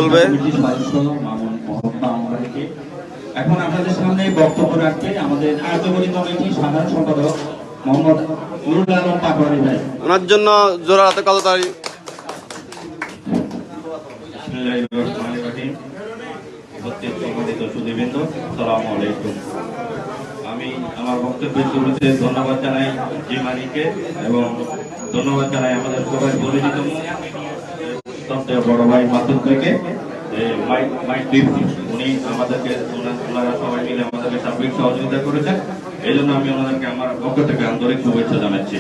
বলবে এখন আপনাদের সামনে বক্তব্য রাখতে আমাদের কার্যকরী কমিটির সাধারণ সম্পাদক মোহাম্মদ নুরুল আলম পাটোয়ারি ভাই। ওনার জন্য জোড়া হাতে কত তাড়ি। আমি আমার বক্তব্যের শুরুতে ধন্যবাদ জানাই জিমানিকে এবং ধন্যবাদ জানাই আমাদের সবাই পরিচিত বড় ভাই মাসুদ ভাইকে। উনি আমাদেরকে ওনারা সবাই মিলে আমাদেরকে সার্বিক সহযোগিতা করেছেন। এই জন্য আমি ওনাদেরকে আমার পক্ষ থেকে আন্তরিক শুভেচ্ছা জানাচ্ছি।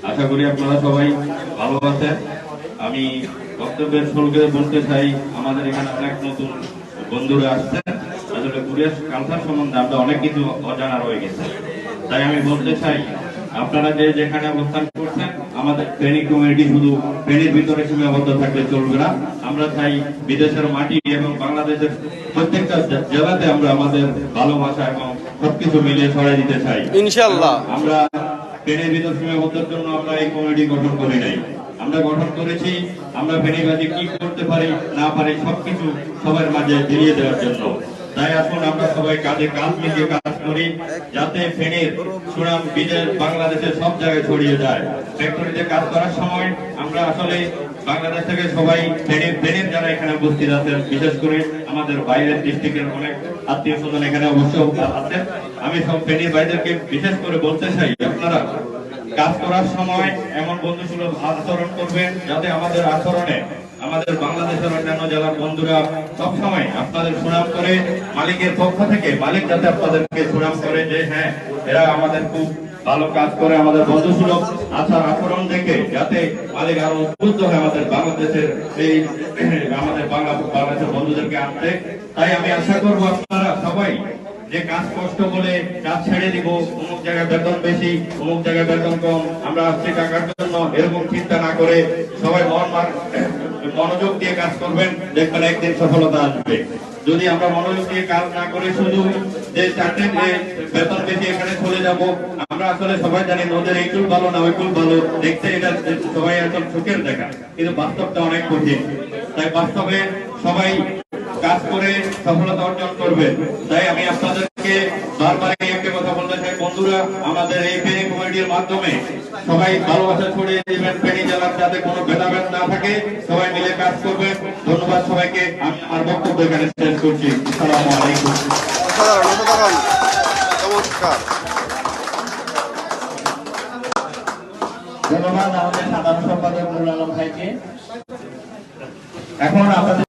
আশা করি আপনারা সবাই ভালো আছেন। আমি বক্তব্যের শুরুতে বলতে চাই, আমাদের এখানে অনেক নতুন বন্ধুরা আসছেন। আসলে কুরিয়ার কালচার সম্বন্ধে আমরা অনেক কিছু অজানা রয়ে গেছে। তাই আমি বলতে চাই, আপনারা যে যেখানে অবস্থান করছেন, আমাদের ফেনী কমিউনিটি শুধু ফেনীর ভিতরে সীমাবদ্ধ থাকলে চলবে না। আমরা চাই বিদেশের মাটি এবং বাংলাদেশের প্রত্যেকটা জেলাতে আমরা আমাদের ভালোবাসা এবং সবকিছু মিলিয়ে ছড়াই দিতে চাই ইনশাআল্লাহ। আমরা ফেনীর ভিতর সীমাবদ্ধের জন্য আমরা এই কমিটি গঠন করি নাই, আমরা গঠন করেছি আমরা ফেনীবাসী কি করতে পারি না পারি সবকিছু সবার মাঝে দিয়ে দেওয়ার জন্য। তাই আসুন আমরা সবাই কাঁধে কাঁধ মিলিয়ে কাজ করি, যাতে ফেনীর সুনাম বিদেশ বাংলাদেশের সব জায়গায় ছড়িয়ে যায়। ফ্যাক্টরিতে কাজ করার সময় আমরা আসলে বাংলাদেশ থেকে সবাই ফেনীর যারা এখানে উপস্থিত আছেন, বিশেষ করে আমাদের বাইরের ডিস্ট্রিক্টের অনেক আত্মীয় স্বজন এখানে অবশ্য আছেন। আমি সব ফেনীর ভাইদেরকে বিশেষ করে বলতে চাই, আপনারা কাজ করার সময় এমন বন্ধুসুলভ আচরণ করবেন যাতে আমাদের আচরণে আমাদের বাংলাদেশের অন্যান্য জেলার বন্ধুরা সবসময় আপনাদের সুনাম করে, মালিকের পক্ষ থেকে মালিক যাতে আপনাদেরকে সুনাম করে যে হ্যাঁ এরা আমাদের খুব ভালো কাজ করে, আমাদের বন্ধুসুলভ আচরণ দেখে যাতে মালিক আরো উদ্বুদ্ধ হয় আমাদের বাংলাদেশের এই আমাদের বাংলাদেশের বন্ধুদেরকে আনতে। তাই আমি আশা করবো আপনারা সবাই যে কাজ কষ্ট বলে কাজ ছেড়ে দিব, অমুক জায়গায় বেতন বেশি অমুক জায়গায় বেতন কম, আমরা আসছি টাকার জন্য, এরকম চিন্তা না করে সবাই মনোযোগ দিয়ে কাজ করবেন, দেখবেন একদিন সফলতা আসবে। যদি আমরা মনোযোগ দিয়ে কাজ না করে শুধু যে চারটে বেতন বেশি এখানে চলে যাব, আমরা আসলে সবাই জানি নদের এই কুল ভালো না ওই কুল ভালো, দেখতে এটা সবাই এখন সুখের দেখা, কিন্তু বাস্তবটা অনেক কঠিন। তাই বাস্তবে সবাই কাজ করে সফলতা অর্জন করবেন। তাই আমি আপনাদেরকে বারবার একটা কথা বলতে চাই, বন্ধুরা আমাদের এই ফেনী কমিটির মাধ্যমে সবাই ভালোবাসা ছড়িয়ে দিবেন ফেনী জেলার, যাতে কোনো ভেদাভেদ না থাকে, সবাই মিলে কাজ করবেন। ধন্যবাদ সবাইকে। আমি আমার বক্তব্য এখানে শেষ করছি। আসসালামু আলাইকুম। ধন্যবাদ আমাদের সাধারণ সম্পাদক নুরুল আলম ভাইকে। এখন আপনাদের